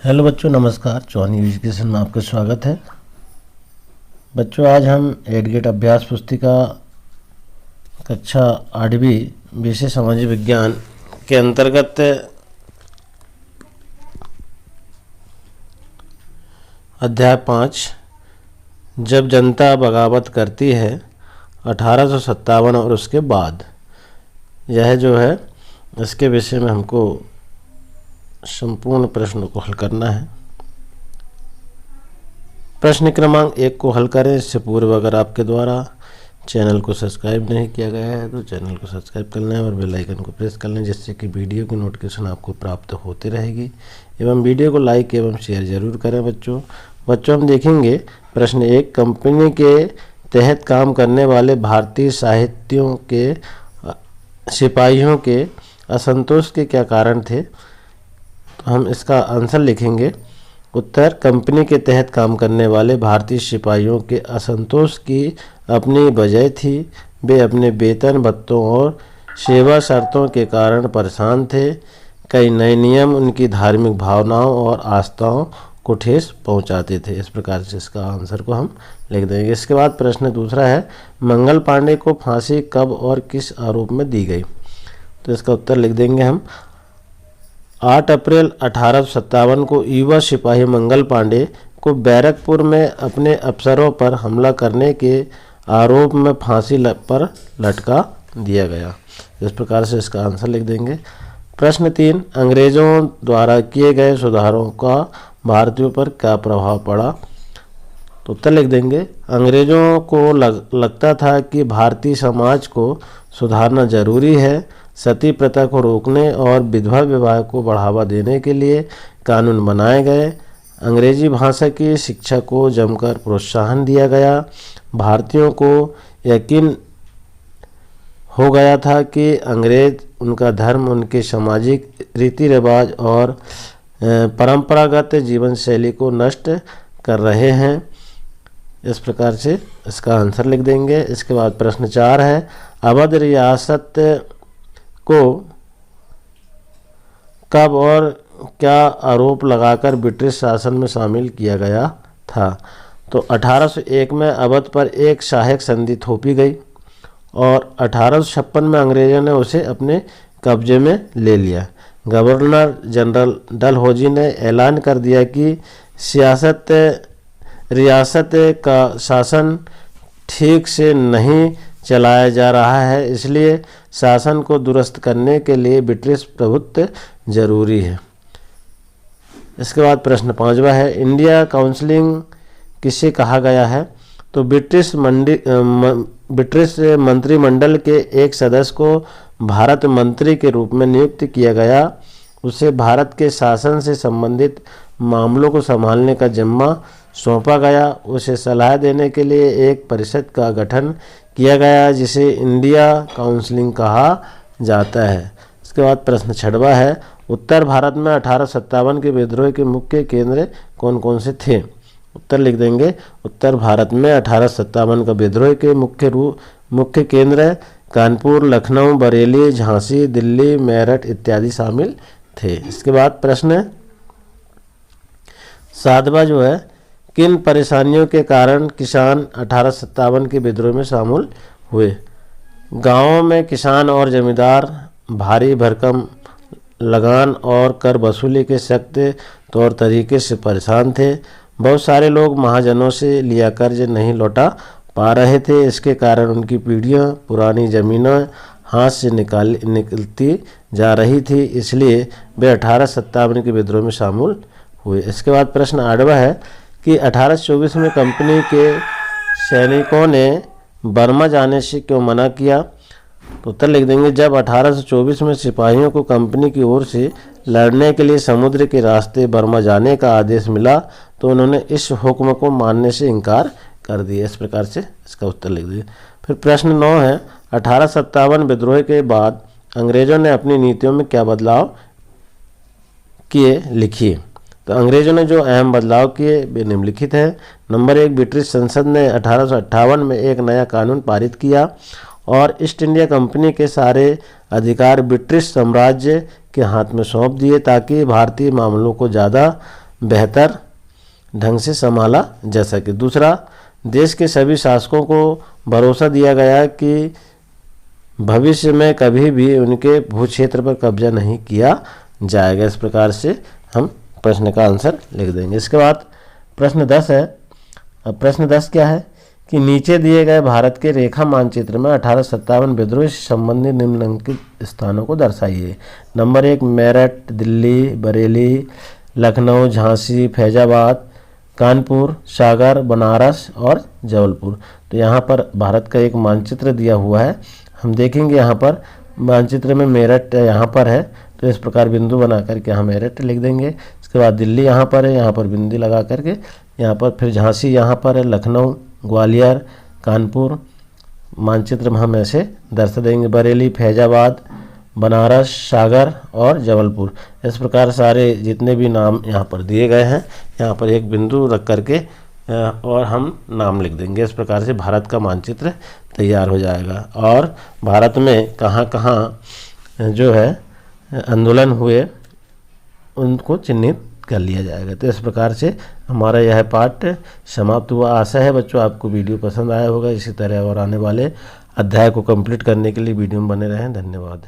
Hello बच्चों, नमस्कार। Chauhan education में आपका स्वागत है। बच्चों, आज हम एडगेट अभ्यास पुस्तिका कक्षा 8वीं विषय सामाजिक विज्ञान के अंतर्गत अध्याय 5 जब जनता बगावत करती है 1857 और उसके बाद, यह जो है इसके विषय में हमको संपूर्ण प्रश्नों को हल करना है। प्रश्न क्रमांक 1 को हल करें। इससे पूर्व अगर आपके द्वारा चैनल को सब्सक्राइब नहीं किया गया है तो चैनल को सब्सक्राइब कर लें और बेल आइकन को प्रेस कर लें, जिससे कि वीडियो की नोटिफिकेशन आपको प्राप्त होती रहेगी। एवं वीडियो को लाइक एवं शेयर जरूर करें। बच्चों हम देखेंगे प्रश्न 1, कंपनी के तहत काम करने वाले भारतीय साहित्यों के सिपाहियों के असंतोष के क्या कारण थे। तो हम इसका आंसर लिखेंगे। उत्तर, कंपनी के तहत काम करने वाले भारतीय सिपाहियों के असंतोष की अपनी वजह थी। वे अपने वेतन भत्तों और सेवा शर्तों के कारण परेशान थे। कई नए नियम उनकी धार्मिक भावनाओं और आस्थाओं को ठेस पहुंचाते थे। इस प्रकार से इसका आंसर को हम लिख देंगे। इसके बाद प्रश्न दूसरा है, मंगल पांडे को फांसी कब और किस आरोप में दी गई। तो इसका उत्तर लिख देंगे हम। 8 अप्रैल 1857 को युवा सिपाही मंगल पांडे को बैरकपुर में अपने अफसरों पर हमला करने के आरोप में फांसी पर लटका दिया गया। इस प्रकार से इसका आंसर लिख देंगे। प्रश्न 3, अंग्रेजों द्वारा किए गए सुधारों का भारतीयों पर क्या प्रभाव पड़ा। तो उत्तर लिख देंगे। अंग्रेजों को लगता था कि भारतीय समाज को सुधारना जरूरी है। सती प्रथा को रोकने और विधवा विवाह को बढ़ावा देने के लिए कानून बनाए गए। अंग्रेजी भाषा की शिक्षा को जमकर प्रोत्साहन दिया गया। भारतीयों को यकीन हो गया था कि अंग्रेज उनका धर्म, उनके सामाजिक रीति रिवाज और परंपरागत जीवन शैली को नष्ट कर रहे हैं। इस प्रकार से इसका आंसर लिख देंगे। इसके बाद प्रश्न 4 है, अवध रियासत को कब और क्या आरोप लगाकर ब्रिटिश शासन में शामिल किया गया था। तो 1801 में अवध पर एक सहायक संधि थोपी गई और 1856 में अंग्रेजों ने उसे अपने कब्जे में ले लिया। गवर्नर जनरल डलहौजी ने ऐलान कर दिया कि रियासत का शासन ठीक से नहीं चलाया जा रहा है, इसलिए शासन को दुरुस्त करने के लिए ब्रिटिश प्रभुत्व जरूरी है। इसके बाद प्रश्न 5वां है, इंडिया काउंसिलिंग किसे कहा गया है। तो ब्रिटिश मंत्रिमंडल के एक सदस्य को भारत मंत्री के रूप में नियुक्त किया गया। उसे भारत के शासन से संबंधित मामलों को संभालने का जिम्मा सौंपा गया। उसे सलाह देने के लिए एक परिषद का गठन किया गया जिसे इंडिया काउंसिलिंग कहा जाता है। इसके बाद प्रश्न 6वां है, उत्तर भारत में 1857 के विद्रोह के मुख्य केंद्र कौन कौन से थे। उत्तर लिख देंगे। उत्तर भारत में 1857 का विद्रोह के मुख्य केंद्र कानपुर, लखनऊ, बरेली, झांसी, दिल्ली, मेरठ इत्यादि शामिल थे। इसके बाद प्रश्न 7वां जो है, किन परेशानियों के कारण किसान 1857 के विद्रोह में शामिल हुए। गांवों में किसान और जमींदार भारी भरकम लगान और कर वसूली के सख्त तौर तरीके से परेशान थे। बहुत सारे लोग महाजनों से लिया कर्ज नहीं लौटा पा रहे थे। इसके कारण उनकी पीढ़ियां पुरानी जमीनें हाथ से निकलती जा रही थी, इसलिए वे 1857 के विद्रोह में शामिल हुए। इसके बाद प्रश्न 8वां है कि 1824 में कंपनी के सैनिकों ने बर्मा जाने से क्यों मना किया। तो उत्तर लिख देंगे। जब 1824 में सिपाहियों को कंपनी की ओर से लड़ने के लिए समुद्र के रास्ते बर्मा जाने का आदेश मिला तो उन्होंने इस हुक्म को मानने से इनकार कर दिया। इस प्रकार से इसका उत्तर लिख दिया। फिर प्रश्न 9 है, 1857 विद्रोह के बाद अंग्रेजों ने अपनी नीतियों में क्या बदलाव किए, लिखिए। तो अंग्रेजों ने जो अहम बदलाव किए वे निम्नलिखित हैं। नंबर 1, ब्रिटिश संसद ने 1858 में एक नया कानून पारित किया और ईस्ट इंडिया कंपनी के सारे अधिकार ब्रिटिश साम्राज्य के हाथ में सौंप दिए ताकि भारतीय मामलों को ज़्यादा बेहतर ढंग से संभाला जा सके। दूसरा, देश के सभी शासकों को भरोसा दिया गया कि भविष्य में कभी भी उनके भू क्षेत्र पर कब्जा नहीं किया जाएगा। इस प्रकार से हम प्रश्न का आंसर लिख देंगे। इसके बाद प्रश्न 10 है। अब प्रश्न 10 क्या है कि नीचे दिए गए भारत के रेखा मानचित्र में 1857 विद्रोह से संबंधित निम्नलिखित स्थानों को दर्शाइए। नंबर 1 मेरठ, दिल्ली, बरेली, लखनऊ, झांसी, फैजाबाद, कानपुर, सागर, बनारस और जबलपुर। तो यहाँ पर भारत का एक मानचित्र दिया हुआ है। हम देखेंगे यहाँ पर मानचित्र में मेरठ यहाँ पर है, तो इस प्रकार बिंदु बना करके यहाँ मेरठ लिख देंगे। इसके बाद दिल्ली यहाँ पर है, यहाँ पर बिंदु लगा करके यहाँ पर, फिर झांसी यहाँ पर है, लखनऊ, ग्वालियर, कानपुर मानचित्र में हम ऐसे दर्शा देंगे। बरेली, फैजाबाद, बनारस, सागर और जबलपुर। इस प्रकार सारे जितने भी नाम यहाँ पर दिए गए हैं, यहाँ पर एक बिंदु रख करके और हम नाम लिख देंगे। इस प्रकार से भारत का मानचित्र तैयार हो जाएगा। और भारत में कहाँ कहाँ जो है आंदोलन हुए उनको चिन्हित कर लिया जाएगा। तो इस प्रकार से हमारा यह पाठ समाप्त हुआ। आशा है बच्चों आपको वीडियो पसंद आया होगा। इसी तरह और आने वाले अध्याय को कंप्लीट करने के लिए वीडियो में बने रहें। धन्यवाद।